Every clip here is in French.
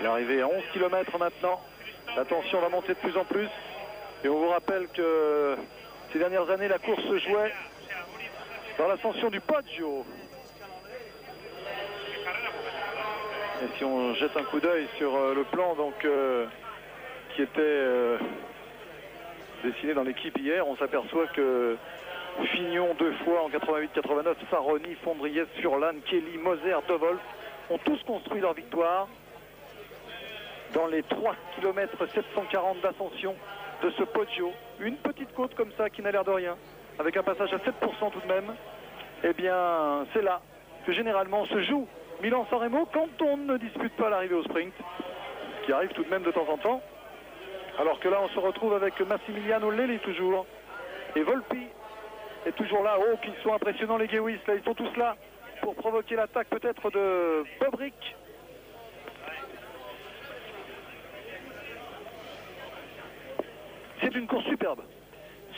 L'arrivée à 11 km maintenant. La tension va monter de plus en plus. Et on vous rappelle que ces dernières années, la course se jouait dans l'ascension du Poggio. Et si on jette un coup d'œil sur le plan donc, qui était dessiné dans l'équipe hier, on s'aperçoit que Fignon 2 fois en 88-89, Faroni, Fondriès, Furlan, Kelly, Moser, De Wolf ont tous construit leur victoire dans les 3 km 740 d'ascension de ce Poggio. Une petite côte comme ça qui n'a l'air de rien, avec un passage à 7% tout de même. Eh bien, c'est là que généralement se joue Milan-San Remo quand on ne dispute pas l'arrivée au sprint, ce qui arrive tout de même de temps en temps. Alors que là, on se retrouve avec Massimiliano Lelli toujours, et Volpi est toujours là. Oh, qu'ils sont impressionnants les Gewis, là, ils sont tous là pour provoquer l'attaque peut-être de Bobrick. C'est une course superbe.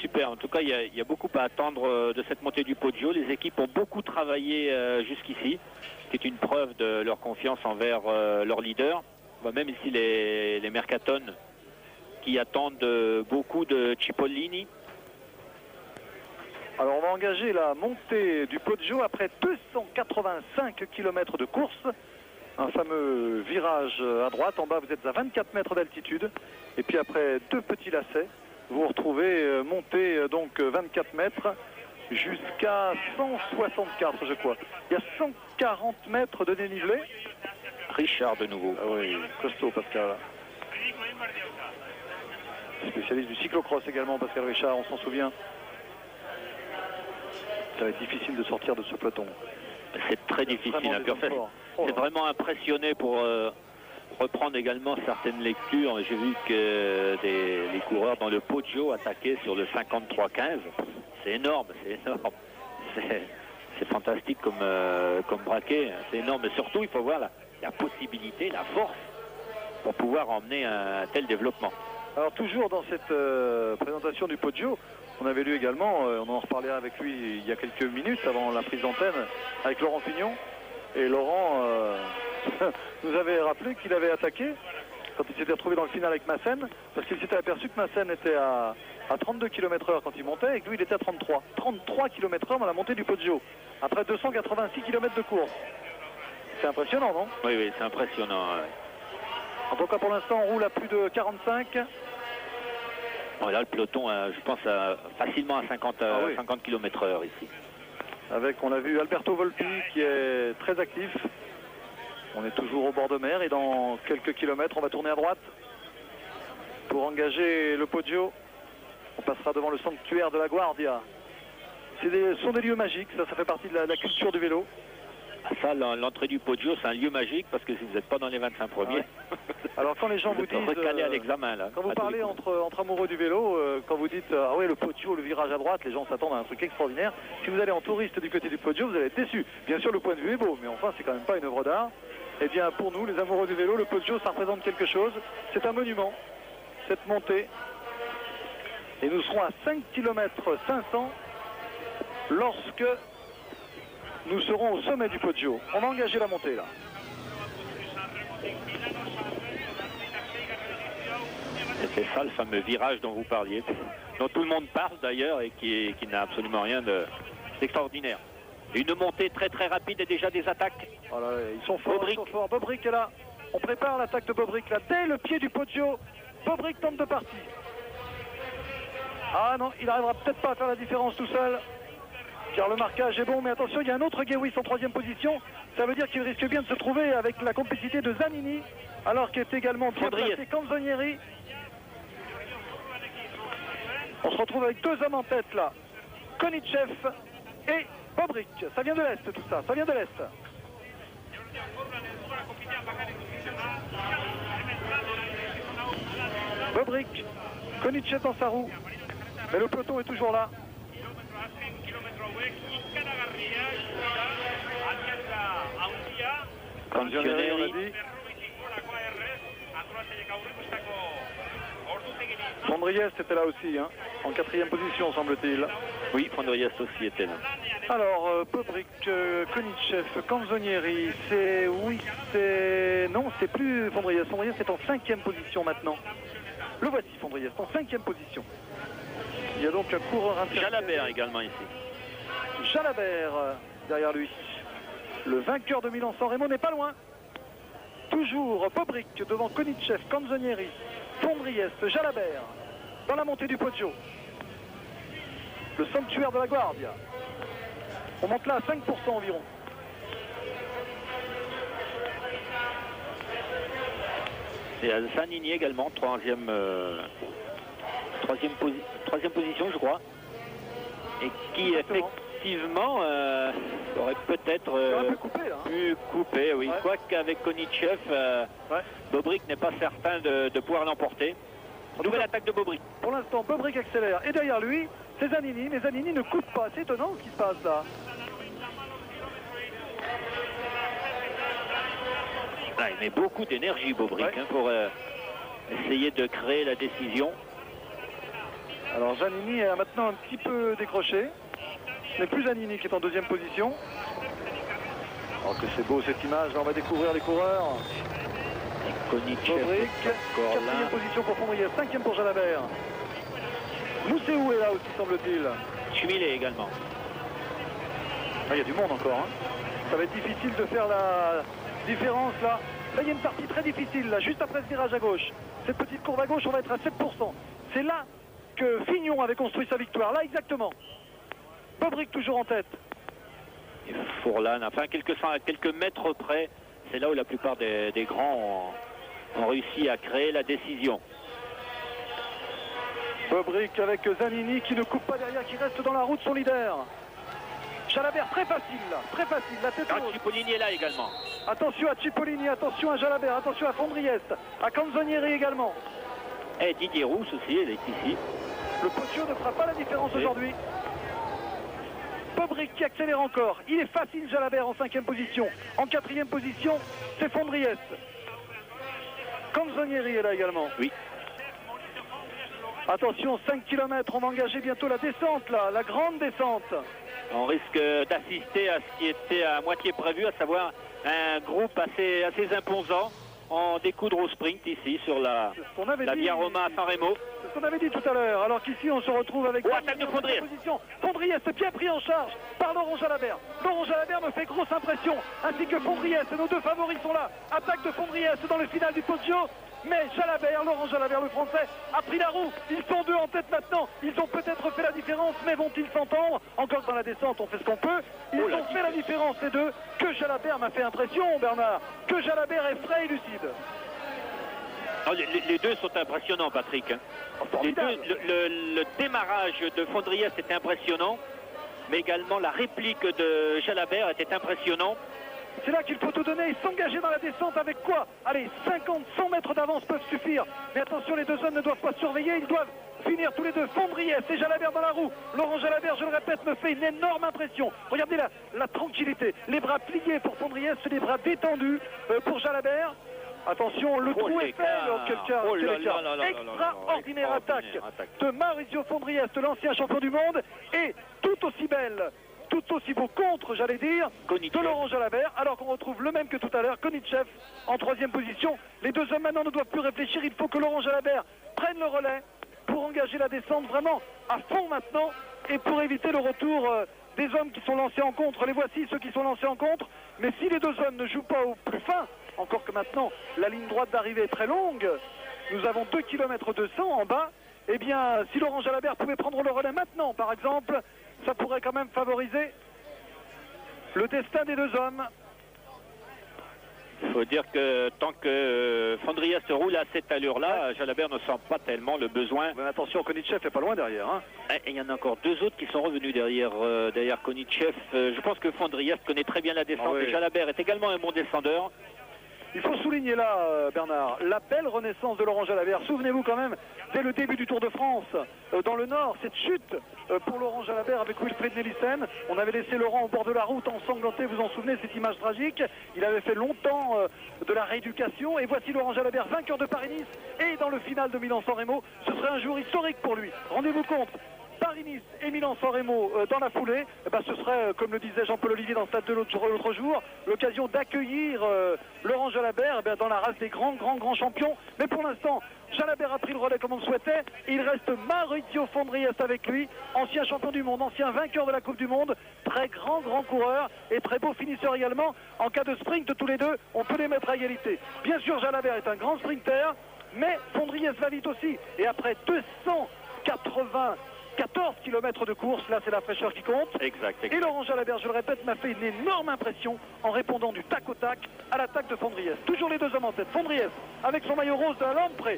Super, en tout cas il y a beaucoup à attendre de cette montée du Poggio. Les équipes ont beaucoup travaillé jusqu'ici, ce qui est une preuve de leur confiance envers leur leader. Même ici les Mercatone qui attendent beaucoup de Cipollini. Alors on va engager la montée du Poggio après 285 km de course. Un fameux virage à droite, en bas vous êtes à 24 mètres d'altitude. Et puis après 2 petits lacets, vous vous retrouvez monter donc 24 mètres jusqu'à 164 je crois. Il y a 140 mètres de dénivelé. Richard de nouveau. Ah oui, costaud Pascal. Spécialiste du cyclocross également Pascal Richard, on s'en souvient. Ça va être difficile de sortir de ce peloton. C'est très difficile. C'est vraiment impressionné pour reprendre également certaines lectures. J'ai vu que les coureurs dans le Poggio attaquaient sur le 53-15. C'est énorme, c'est énorme. C'est fantastique comme braquet. C'est énorme. Mais surtout, il faut voir la possibilité, la force pour pouvoir emmener un tel développement. Alors toujours dans cette présentation du Poggio, on avait lu également, on en reparlait avec lui il y a quelques minutes avant la prise d'antenne avec Laurent Fignon. Et Laurent nous avait rappelé qu'il avait attaqué quand il s'était retrouvé dans le final avec Massen, parce qu'il s'était aperçu que Massen était à 32 km/h quand il montait et que lui il était à 33. 33 km/h dans la montée du Poggio, après 286 km de course. C'est impressionnant, non? Oui, oui, c'est impressionnant. En tout cas pour l'instant on roule à plus de 45. Bon, là le peloton, je pense facilement à 50 km/h ici. Avec, on a vu Alberto Volpi qui est très actif. On est toujours au bord de mer et dans quelques kilomètres on va tourner à droite pour engager le Poggio. On passera devant le sanctuaire de la Guardia. Ce sont des lieux magiques, ça fait partie de la culture du vélo. Ça, l'entrée du Poggio, c'est un lieu magique parce que si vous n'êtes pas dans les 25 premiers, alors quand les gens vous disent recalé à l'examen là. Quand vous parlez entre amoureux du vélo, quand vous dites ah ouais le Poggio, le virage à droite, les gens s'attendent à un truc extraordinaire. Si vous allez en touriste du côté du Poggio, vous allez être déçu. Bien sûr le point de vue est beau, mais enfin c'est quand même pas une œuvre d'art. Eh bien pour nous, les amoureux du vélo, le Poggio ça représente quelque chose. C'est un monument, cette montée. Et nous serons à 5 km 500 lorsque nous serons au sommet du Poggio. On va engager la montée là. C'est ça le fameux virage dont vous parliez, dont tout le monde parle d'ailleurs et qui n'a absolument rien d'extraordinaire. Une montée très très rapide et déjà des attaques. Oh là, ils sont forts, ils sont forts. Bobrick est là. On prépare l'attaque de Bobrick là. Dès le pied du Poggio, Bobrick tente de partir. Ah non, il n'arrivera peut-être pas à faire la différence tout seul. Car le marquage est bon, mais attention, il y a un autre Gewis en 3e position. Ça veut dire qu'il risque bien de se trouver avec la complicité de Zanini, alors qu'il est également bien placé Canzonieri. On se retrouve avec 2 hommes en tête là, Konichev et Bobrick. Ça vient de l'Est tout ça, ça vient de l'Est. Bobrick, Konichev dans sa roue, mais le peloton est toujours là. Canzonieri, on a dit. Fondriest était là aussi, hein, en 4e position, semble-t-il. Oui, Fondriest aussi était là. Alors, Bobrick, Konichev, Canzonieri, c'est... Oui, c'est... Non, c'est plus Fondriest. Fondriest est en 5e position maintenant. Le voici, Fondriest, en 5e position. Il y a donc un coureur intermédiaire. Jalabert également ici. Jalabert, derrière lui. Le vainqueur de Milan-San Remo n'est pas loin. Toujours Bobrick devant Konichev, Canzonieri, Fondriest, Jalabert. Dans la montée du Poggio. Le sanctuaire de la Guardia. On monte là à 5% environ. Et à Zanini également, troisième position, je crois. Et qui effectivement aurait peut-être pu couper, oui. Ouais. Quoiqu'avec Konichev, Bobrick n'est pas certain de pouvoir l'emporter. Nouvelle attaque de Bobrick. Pour l'instant, Bobrick accélère. Et derrière lui, c'est Zanini. Mais Zanini ne coupe pas. C'est étonnant ce qui se passe là. Là, il met beaucoup d'énergie, Bobrick, pour essayer de créer la décision. Alors Zanini a maintenant un petit peu décroché. Ce n'est plus Zanini qui est en 2e position. Alors que c'est beau cette image. Là, on va découvrir les coureurs. Bobrick, 4e position pour Fondriest, 5e pour Jalabert. Mousseau est là aussi, semble-t-il. Chumilé également. Il y a du monde encore. Hein. Ça va être difficile de faire la différence là. Là, il y a une partie très difficile, là, juste après ce virage à gauche. Cette petite courbe à gauche, on va être à 7%. C'est là que Fignon avait construit sa victoire. Là, exactement. Bobrick toujours en tête. Et Fourlan, enfin, quelques mètres près, c'est là où la plupart des grands ont réussi à créer la décision. Bobrick avec Zanini qui ne coupe pas derrière, qui reste dans la route, son leader. Jalabert très facile, la tête haute. Cipollini est là également. Attention à Cipollini, attention à Jalabert, attention à Fondriest, à Canzonieri également. Et Didier Rousse aussi, elle est ici. Le Poggio ne fera pas la différence aujourd'hui. Bobrick qui accélère encore. Il est facile, Jalabert en 5e position. En 4e position, c'est Fondriest. Canzonieri est là également. Oui. Attention, 5 km, on va engager bientôt la descente là, la grande descente. On risque d'assister à ce qui était à moitié prévu, à savoir un groupe assez imposant en découdre au sprint ici sur la Via Roma à San Remo. C'est ce qu'on avait dit tout à l'heure, alors qu'ici on se retrouve avec attaque de Fondriest. Fondriest bien pris en charge par Laurent Jalabert. Laurent Jalabert me fait grosse impression, ainsi que Fondriest. Nos deux favoris sont là. Attaque de Fondriest dans le final du Poggio. Mais Jalabert, Laurent Jalabert, le français, a pris la roue. Ils sont deux en tête maintenant. Ils ont peut-être fait la différence, mais vont-ils s'entendre? Encore dans la descente, on fait ce qu'on peut. Ils ont fait la différence, les deux. Que Jalabert m'a fait impression, Bernard. Que Jalabert est frais et lucide. Non, les deux sont impressionnants, Patrick. Les deux, le démarrage de Fondriest était impressionnant, mais également la réplique de Jalabert était impressionnante. C'est là qu'il faut tout donner et s'engager dans la descente avec quoi? Allez, 50, 100 mètres d'avance peuvent suffire. Mais attention, les deux hommes ne doivent pas surveiller, ils doivent finir tous les deux. Fondriest et Jalabert dans la roue. Laurent Jalabert, je le répète, me fait une énorme impression. Regardez la tranquillité. Les bras pliés pour Fondriest, les bras détendus pour Jalabert. Attention, le trou est fait, extraordinaire attaque de Maurizio Fondriest, l'ancien champion du monde, et tout aussi belle, tout aussi beau contre, j'allais dire, de Laurent Jalabert, alors qu'on retrouve le même que tout à l'heure, Konichev en 3e position. Les deux hommes maintenant ne doivent plus réfléchir, il faut que Laurent Jalabert prenne le relais pour engager la descente vraiment à fond maintenant, et pour éviter le retour des hommes qui sont lancés en contre. Les voici, ceux qui sont lancés en contre, mais si les deux hommes ne jouent pas au plus fin, encore que maintenant la ligne droite d'arrivée est très longue, nous avons 2 km 200 en bas, eh bien si Laurent Jalabert pouvait prendre le relais maintenant par exemple, ça pourrait quand même favoriser le destin des deux hommes. Il faut dire que tant que Fondriest roule à cette allure-là, Jalabert ne sent pas tellement le besoin. Mais attention, Konichev est pas loin derrière. Hein. Et il y en a encore deux autres qui sont revenus derrière Konichev. Je pense que Fondriest connaît très bien la descente et Jalabert est également un bon descendeur. Il faut souligner là, Bernard, la belle renaissance de Laurent Jalabert. Souvenez-vous quand même, dès le début du Tour de France, dans le Nord, cette chute pour Laurent Jalabert avec Wilfried Nelissen. On avait laissé Laurent au bord de la route ensanglanté, vous en souvenez, cette image tragique. Il avait fait longtemps de la rééducation. Et voici Laurent Jalabert, vainqueur de Paris-Nice. Et dans le final de Milan-San Remo, ce serait un jour historique pour lui. Rendez-vous compte. Paris-Nice et Milan-San Remo dans la foulée, ce serait, comme le disait Jean-Paul Olivier dans le stade de l'autre jour, l'occasion d'accueillir Laurent Jalabert dans la race des grands champions. Mais pour l'instant, Jalabert a pris le relais comme on le souhaitait. Il reste Maurizio Fondriest avec lui, ancien champion du monde, ancien vainqueur de la Coupe du Monde, très grand coureur et très beau finisseur également. En cas de sprint, tous les deux, on peut les mettre à égalité. Bien sûr, Jalabert est un grand sprinter, mais Fondriest va vite aussi. Et après 214 km de course, là c'est la fraîcheur qui compte. Exact. Et Laurent Jalabert, je le répète, m'a fait une énorme impression en répondant du tac au tac à l'attaque de Fondriest. Toujours les deux hommes en tête. Fondriest avec son maillot rose de Lampre,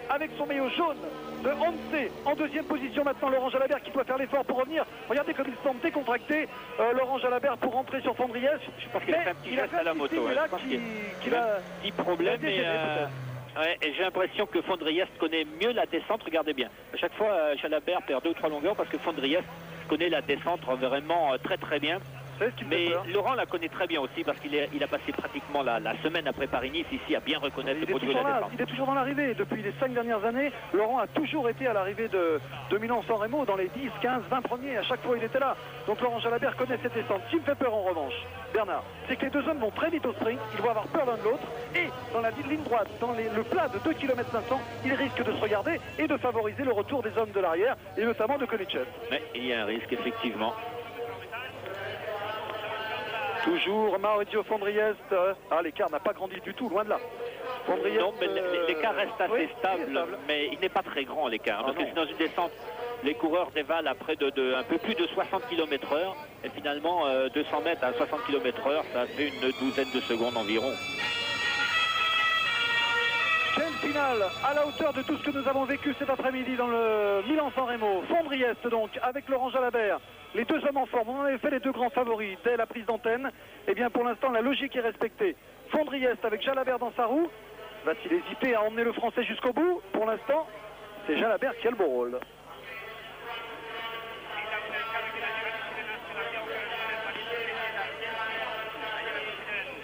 avec son maillot jaune de Once. En deuxième position maintenant Laurent Jalabert qui doit faire l'effort pour revenir. Regardez comme il semble décontracté, Laurent Jalabert, pour rentrer sur Fondriest. Je pense qu'il a fait un petit geste à la moto. Il a un petit problème, mais... Ouais, et j'ai l'impression que Fondriest connaît mieux la descente. Regardez bien. À chaque fois, Jalabert perd 2 ou 3 longueurs parce que Fondriest connaît la descente vraiment très bien. Mais Laurent la connaît très bien aussi parce qu'il a passé pratiquement la semaine après Paris-Nice ici à bien reconnaître le produit de la descente. Il est toujours dans l'arrivée. Depuis les 5 dernières années, Laurent a toujours été à l'arrivée de Milan-San Remo dans les 10, 15, 20 premiers. À chaque fois, il était là. Donc Laurent Jalabert connaît cette descente. Ce qui me fait peur en revanche, Bernard, c'est que les deux hommes vont très vite au sprint. Ils vont avoir peur l'un de l'autre. Et dans la ligne droite, dans le plat de 2 km 500, ils risquent de se regarder et de favoriser le retour des hommes de l'arrière, et notamment de Koenigsegg. Mais il y a un risque, effectivement. Toujours Maurizio Fondriest. L'écart n'a pas grandi du tout, loin de là. Fondriest, non, mais l'écart reste assez stable, mais il n'est pas très grand l'écart. Parce que c'est dans une descente, les coureurs dévalent à près de un peu plus de 60 km/h. Et finalement, 200 mètres à 60 km/h, ça fait une douzaine de secondes environ. Quelle finale à la hauteur de tout ce que nous avons vécu cet après-midi dans le Milan-San Remo. Fondriest donc avec Laurent Jalabert. Les deux hommes en forme, on en avait fait les deux grands favoris dès la prise d'antenne. Et bien pour l'instant la logique est respectée. Fondriest avec Jalabert dans sa roue. Va-t-il hésiter à emmener le Français jusqu'au bout? Pour l'instant, c'est Jalabert qui a le beau rôle.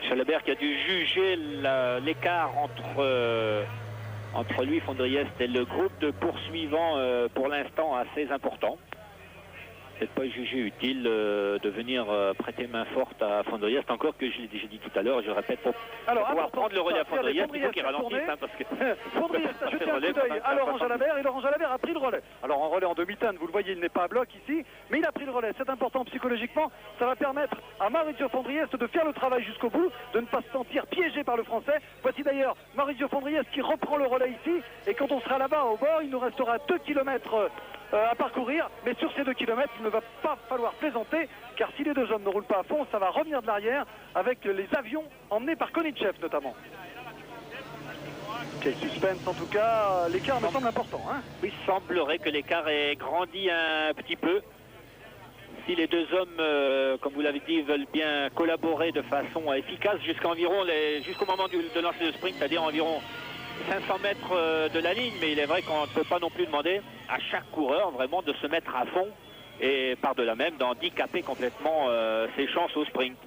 Jalabert qui a dû juger l'écart entre lui, Fondriest, et le groupe de poursuivants pour l'instant assez important. C'est pas jugé utile de venir prêter main forte à Fondriest, encore que je l'ai déjà dit tout à l'heure, je répète, pour pouvoir prendre le relais à Fondriest, il faut qu'il ralentisse, parce que Fondriest a jeté un coup d'œil à Laurent Jalabert, et Laurent Jalabert a pris le relais. Alors en relais en demi-teinte, vous le voyez, il n'est pas à bloc ici, mais il a pris le relais, c'est important psychologiquement, ça va permettre à Maurizio Fondriest de faire le travail jusqu'au bout, de ne pas se sentir piégé par le Français. Voici d'ailleurs Maurizio Fondriest qui reprend le relais ici, et quand on sera là-bas au bord, il nous restera 2 km à parcourir, mais sur ces 2 km, il ne va pas falloir plaisanter, car si les deux hommes ne roulent pas à fond, ça va revenir de l'arrière avec les avions emmenés par Koenigsegg notamment. Quel suspense en tout cas, l'écart me semble important. Oui, il semblerait que l'écart ait grandi un petit peu. Si les deux hommes, comme vous l'avez dit, veulent bien collaborer de façon efficace jusqu'au moment de lancer le sprint, c'est-à-dire environ 500 mètres de la ligne, mais il est vrai qu'on ne peut pas non plus demander à chaque coureur vraiment de se mettre à fond et par-delà même d'handicaper complètement ses chances au sprint.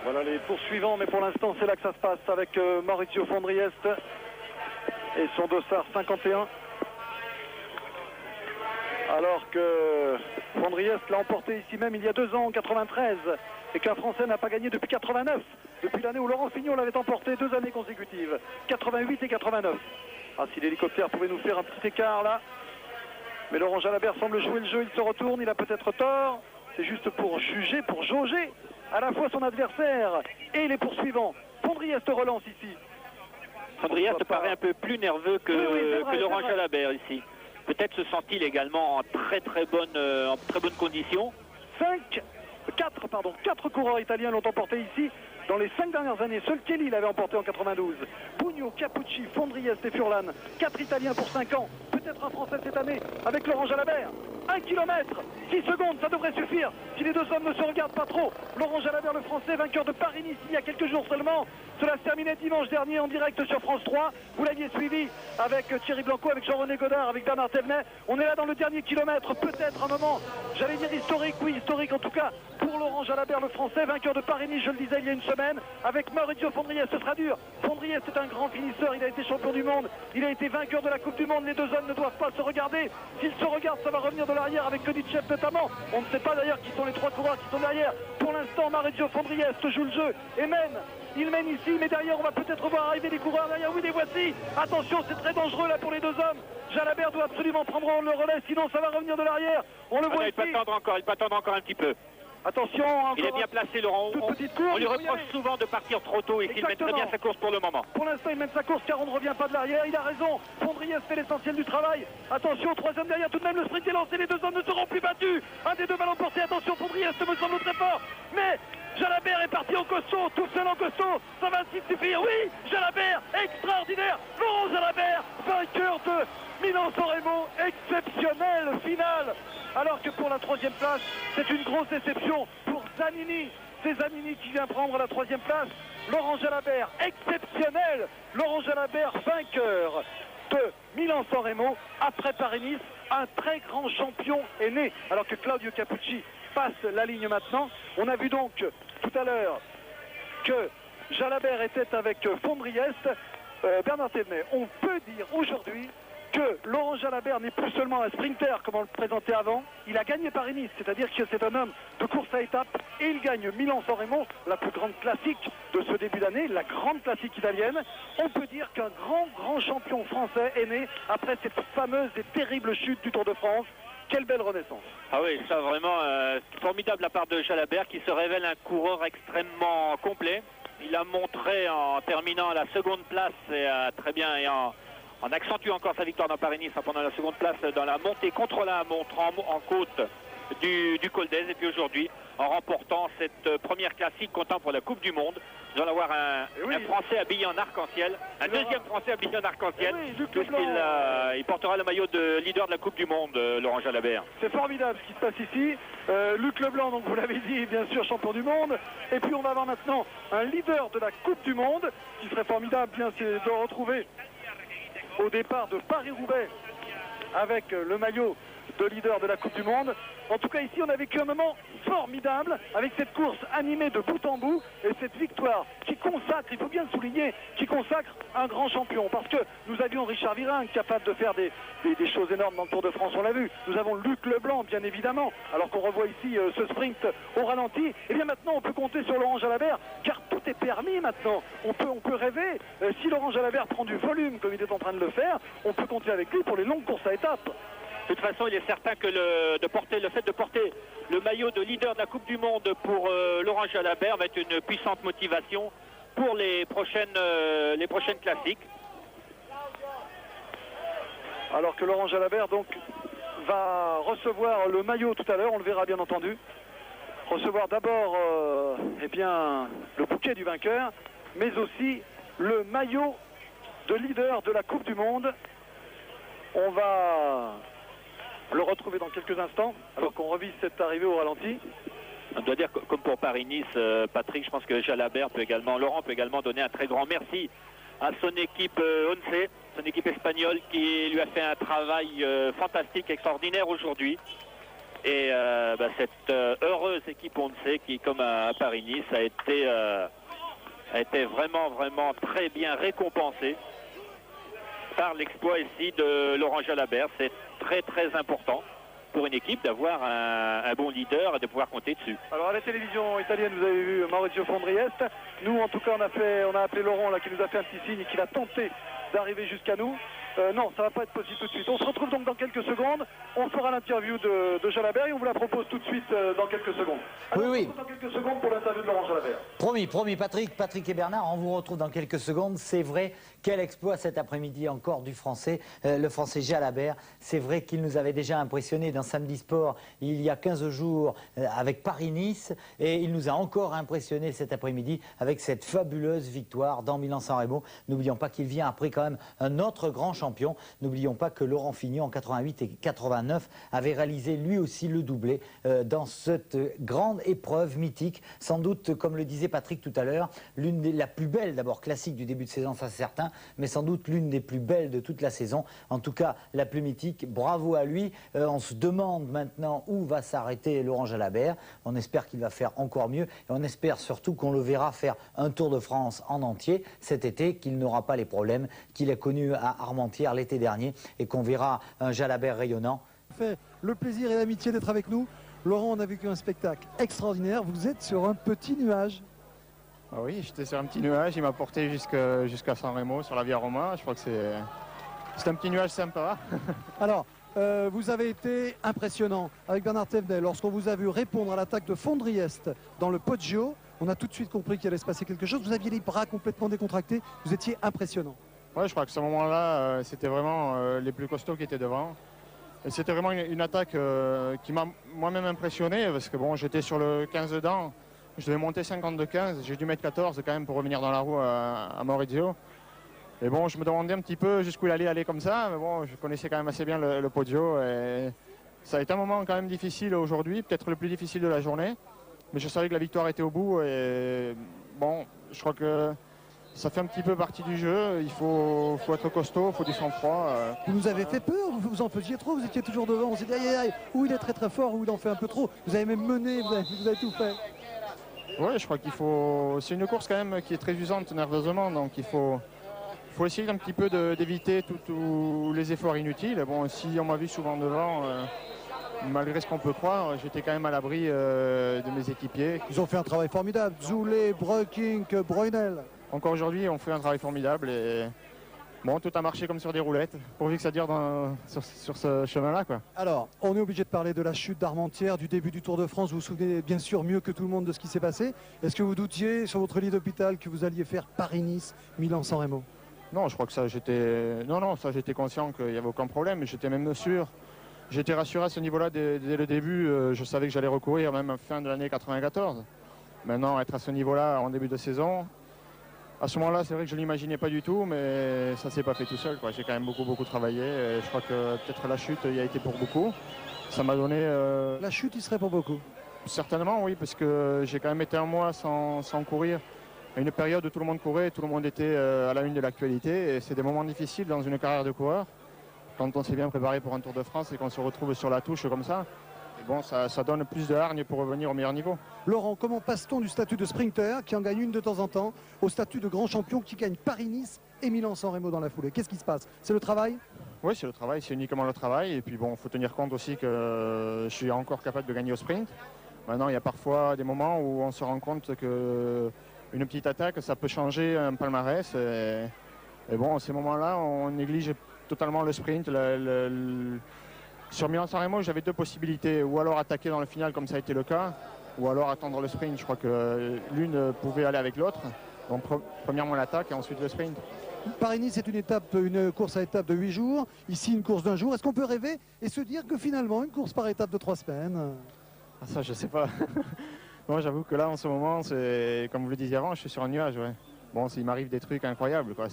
Voilà les poursuivants, mais pour l'instant c'est là que ça se passe avec Maurizio Fondriest et son dossard 51. Alors que Fondriest l'a emporté ici même il y a 2 ans en 93 et qu'un Français n'a pas gagné depuis 89, depuis l'année où Laurent Fignon l'avait emporté 2 années consécutives, 88 et 89. Si l'hélicoptère pouvait nous faire un petit écart là, mais Laurent Jalabert semble jouer le jeu, il se retourne, il a peut-être tort, c'est juste pour juger, pour jauger à la fois son adversaire et les poursuivants. Fondriest relance ici. Fondriest paraît un peu plus nerveux que Laurent Jalabert ici. Peut-être se sent-il également en très bonne condition. 4 coureurs italiens l'ont emporté ici. Dans les 5 dernières années, seul Kelly l'avait emporté en 92. Bugno, Capucci, Fondriest et Furlan. 4 Italiens pour 5 ans. Peut-être un Français cette année avec Laurent Jalabert. 1 km, 6 secondes, ça devrait suffire si les deux hommes ne se regardent pas trop. Laurent Jalabert, le Français, vainqueur de Paris-Nice il y a quelques jours seulement. Cela se terminait dimanche dernier en direct sur France 3. Vous l'aviez suivi avec Thierry Blanco, avec Jean-René Godard, avec Bernard Thévenet. On est là dans le dernier kilomètre, peut-être un moment, j'allais dire historique, oui, historique en tout cas, pour Laurent Jalabert, le Français, vainqueur de Paris-Nice, je le disais il y a une semaine, avec Maurizio Fondriès. Ce sera dur. Fondriès est un grand finisseur, il a été champion du monde, il a été vainqueur de la Coupe du Monde. Les deux hommes ne doivent pas se regarder. S'ils se regardent, ça va revenir de l'arrière avec Kodichev notamment. On ne sait pas d'ailleurs qui sont les trois coureurs qui sont derrière. Pour l'instant, Maurizio Fondriès joue le jeu et mène. Il mène ici, mais derrière, on va peut-être voir arriver des coureurs derrière. Oui, les voici. Attention, c'est très dangereux là pour les deux hommes. Jalabert doit absolument prendre le relais, sinon ça va revenir de l'arrière. On le voit ici. Il peut attendre encore un petit peu. Attention, il est bien placé, Laurent. On lui reproche souvent de partir trop tôt et qu'il mène très bien sa course pour le moment. Pour l'instant, il mène sa course car on ne revient pas de l'arrière. Il a raison. Fondriès fait l'essentiel du travail. Attention, troisième derrière. Tout de même, le sprint est lancé. Les deux hommes ne seront plus battus. Un des deux va l'emporter. Attention, Fondriès me semble très fort. Mais Jalabert est parti en costaud, tout seul en costaud. Ça va-t-il suffire? Oui, Jalabert, extraordinaire. Laurent Jalabert, vainqueur de Milan-San Remo, exceptionnel finale. Alors que pour la troisième place, c'est une grosse déception pour Zanini. C'est Zanini qui vient prendre la troisième place. Laurent Jalabert, exceptionnel. Laurent Jalabert, vainqueur de Milan-San Remo. Après Paris-Nice, un très grand champion est né. Alors que Claudio Capucci passe la ligne maintenant. On a vu donc tout à l'heure que Jalabert était avec Fondriès. Bernard Thévenet, on peut dire aujourd'hui que Laurent Jalabert n'est plus seulement un sprinter comme on le présentait avant, il a gagné Paris-Nice, c'est-à-dire que c'est un homme de course à étapes et il gagne Milan-San Remo, la plus grande classique de ce début d'année, la grande classique italienne. On peut dire qu'un grand champion français est né après cette fameuse et terrible chute du Tour de France. Quelle belle renaissance. Ah oui, ça vraiment formidable de la part de Jalabert qui se révèle un coureur extrêmement complet. Il a montré en terminant à la seconde place et très bien et en accentuant encore sa victoire dans Paris-Nice pendant la seconde place dans la montée contre la montre en côte du Col d'Èze. Et puis aujourd'hui, en remportant cette première classique comptant pour la Coupe du Monde, nous allons avoir un Français habillé en arc-en-ciel, un deuxième Français habillé en arc-en-ciel, il portera le maillot de leader de la Coupe du Monde, Laurent Jalabert. C'est formidable ce qui se passe ici. Luc Leblanc, donc vous l'avez dit, bien sûr champion du monde. Et puis on va avoir maintenant un leader de la Coupe du Monde, qui serait formidable, bien c'est de retrouver au départ de Paris-Roubaix avec le maillot de leader de la Coupe du Monde. En tout cas ici on a vécu un moment formidable avec cette course animée de bout en bout et cette victoire qui consacre, il faut bien le souligner, qui consacre un grand champion, parce que nous avions Richard Virenque capable de faire des choses énormes dans le Tour de France, on l'a vu. Nous avons Luc Leblanc bien évidemment, alors qu'on revoit ici ce sprint au ralenti. Et bien maintenant on peut compter sur Laurent Jalabert car tout est permis maintenant. On peut rêver, si Laurent Jalabert prend du volume comme il est en train de le faire, on peut compter avec lui pour les longues courses à étapes. De toute façon, il est certain que le fait de porter le maillot de leader de la Coupe du Monde pour Laurent Jalabert va être une puissante motivation pour les prochaines classiques. Alors que Laurent Jalabert donc va recevoir le maillot tout à l'heure, on le verra bien entendu. Recevoir d'abord eh bien, le bouquet du vainqueur, mais aussi le maillot de leader de la Coupe du Monde. On va le retrouver dans quelques instants, alors qu'on revise cette arrivée au ralenti. On doit dire, comme pour Paris-Nice, Patrick, je pense que Jalabert Laurent peut également donner un très grand merci à son équipe ONCE, son équipe espagnole qui lui a fait un travail fantastique, extraordinaire aujourd'hui. Et cette heureuse équipe ONCE qui, comme à Paris-Nice, a été vraiment très bien récompensée par l'exploit ici de Laurent Jalabert. C'est très important pour une équipe d'avoir un bon leader et de pouvoir compter dessus. Alors à la télévision italienne, vous avez vu Maurizio Fondriès. Nous, en tout cas, on a appelé Laurent là, qui nous a fait un petit signe et qui va tenter d'arriver jusqu'à nous. Non, ça va pas être possible tout de suite. On se retrouve donc dans quelques secondes. On fera l'interview de Jalabert et on vous la propose tout de suite dans quelques secondes. Alors, oui. On se retrouve dans quelques secondes pour l'interview de Laurent Jalabert. Promis, Patrick et Bernard, on vous retrouve dans quelques secondes. C'est vrai, quel exploit cet après-midi encore du Français, le Français Jalabert. C'est vrai qu'il nous avait déjà impressionné dans Samedi Sport il y a 15 jours avec Paris-Nice et il nous a encore impressionné cet après-midi avec cette fabuleuse victoire dans Milan-San Remo. N'oublions pas qu'il vient après quand même un autre grand champion champions. N'oublions pas que Laurent Fignon en 88 et 89 avait réalisé lui aussi le doublé dans cette grande épreuve mythique. Sans doute, comme le disait Patrick tout à l'heure, la plus belle, d'abord classique du début de saison, ça c'est certain, mais sans doute l'une des plus belles de toute la saison. En tout cas, la plus mythique. Bravo à lui. On se demande maintenant où va s'arrêter Laurent Jalabert. On espère qu'il va faire encore mieux et on espère surtout qu'on le verra faire un Tour de France en entier cet été, qu'il n'aura pas les problèmes qu'il a connus à Armentières l'été dernier et qu'on verra un Jalabert rayonnant. Fait le plaisir et l'amitié d'être avec nous. Laurent, on a vécu un spectacle extraordinaire. Vous êtes sur un petit nuage. Ah oui, j'étais sur un petit nuage. Il m'a porté jusqu'à San Remo sur la Via Roma. Je crois que c'est un petit nuage sympa. Alors, vous avez été impressionnant avec Bernard Thévenet. Lorsqu'on vous a vu répondre à l'attaque de Fondriest dans le Poggio, on a tout de suite compris qu'il allait se passer quelque chose. Vous aviez les bras complètement décontractés. Vous étiez impressionnant. Ouais, je crois que ce moment-là, c'était vraiment les plus costauds qui étaient devant. Et c'était vraiment une attaque qui m'a moi-même impressionné parce que bon, j'étais sur le 15 dedans. Je devais monter 50 de 15. J'ai dû mettre 14 quand même pour revenir dans la roue à Maurizio. Et bon, je me demandais un petit peu jusqu'où il allait aller comme ça, mais bon, je connaissais quand même assez bien le Poggio. Et ça a été un moment quand même difficile aujourd'hui, peut-être le plus difficile de la journée. Mais je savais que la victoire était au bout et bon, je crois que ça fait un petit peu partie du jeu. Il faut être costaud, il faut du sang-froid. Vous nous avez fait peur, vous en faisiez trop, vous étiez toujours devant. On s'est dit, aïe, aïe, aïe, ou il est très très fort, ou il en fait un peu trop. Vous avez même mené, vous avez tout fait. Oui, je crois qu'il faut... C'est une course quand même qui est très usante nerveusement, donc il faut essayer un petit peu d'éviter tous les efforts inutiles. Bon, si on m'a vu souvent devant, malgré ce qu'on peut croire, j'étais quand même à l'abri de mes équipiers. Ils ont fait un travail formidable, Zoulet, Breukink, Brunel. Encore aujourd'hui, on fait un travail formidable et bon, tout a marché comme sur des roulettes, pourvu que ça dure sur ce chemin-là, quoi. Alors, on est obligé de parler de la chute d'Armentières, du début du Tour de France. Vous vous souvenez bien sûr mieux que tout le monde de ce qui s'est passé. Est-ce que vous doutiez sur votre lit d'hôpital que vous alliez faire Paris-Nice, Milan-San Remo? Non, je crois que ça, j'étais conscient qu'il n'y avait aucun problème. J'étais même sûr. J'étais rassuré à ce niveau-là dès le début. Je savais que j'allais recourir même à fin de l'année 94. Maintenant, être à ce niveau-là en début de saison, à ce moment-là, c'est vrai que je ne l'imaginais pas du tout, mais ça ne s'est pas fait tout seul, quoi. J'ai quand même beaucoup travaillé. Et je crois que peut-être la chute y a été pour beaucoup. Ça m'a donné... La chute, il serait pour beaucoup? Certainement, oui, parce que j'ai quand même été un mois sans courir. À une période où tout le monde courait, tout le monde était à la une de l'actualité. Et c'est des moments difficiles dans une carrière de coureur. Quand on s'est bien préparé pour un Tour de France et qu'on se retrouve sur la touche comme ça, et bon, ça donne plus de hargne pour revenir au meilleur niveau. Laurent, comment passe-t-on du statut de sprinter, qui en gagne une de temps en temps, au statut de grand champion qui gagne Paris-Nice et Milan-San Remo dans la foulée? Qu'est-ce qui se passe? C'est le travail? Oui, c'est le travail, c'est uniquement le travail. Et puis bon, il faut tenir compte aussi que je suis encore capable de gagner au sprint. Maintenant, il y a parfois des moments où on se rend compte que une petite attaque, ça peut changer un palmarès. Et bon, à ces moments-là, on néglige totalement le sprint. Sur Milan-San Remo, j'avais deux possibilités. Ou alors attaquer dans le final, comme ça a été le cas, ou alors attendre le sprint. Je crois que l'une pouvait aller avec l'autre. Donc, premièrement l'attaque et ensuite le sprint. Paris-Nice est une course à étapes de 8 jours. Ici, une course d'un jour. Est-ce qu'on peut rêver et se dire que finalement, une course par étape de 3 semaines? Ah, ça, je sais pas. Moi, j'avoue que là, en ce moment, c'est comme vous le disiez avant, je suis sur un nuage. Ouais. Bon, il m'arrive des trucs incroyables, quoi.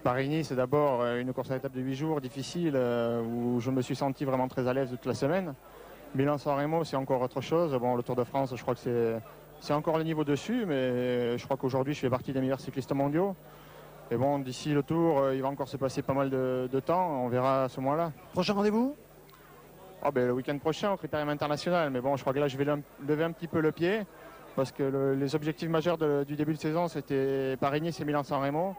Paris-Nice, c'est d'abord une course à étapes de 8 jours difficile où je me suis senti vraiment très à l'aise toute la semaine. Milan-San Remo, c'est encore autre chose. Bon, le Tour de France, je crois que c'est encore le niveau dessus, mais je crois qu'aujourd'hui, je fais partie des meilleurs cyclistes mondiaux. Et bon, d'ici le Tour, il va encore se passer pas mal de temps. On verra à ce moment-là. Prochain rendez-vous? Le week-end prochain au Critérium international. Mais bon, je crois que là, je vais lever un petit peu le pied parce que les objectifs majeurs du début de saison, c'était Paris-Nice et Milan-San Remo.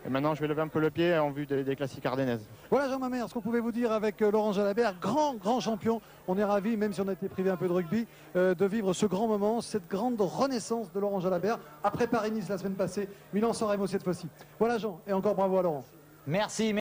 Et maintenant, je vais lever un peu le pied en vue des classiques ardennaises. Voilà Jean Mamère, ce qu'on pouvait vous dire avec Laurent Jalabert, grand champion. On est ravis, même si on a été privé un peu de rugby, de vivre ce grand moment, cette grande renaissance de Laurent Jalabert. Après Paris-Nice la semaine passée, Milan-San Remo cette fois-ci. Voilà Jean, et encore bravo à Laurent. Merci.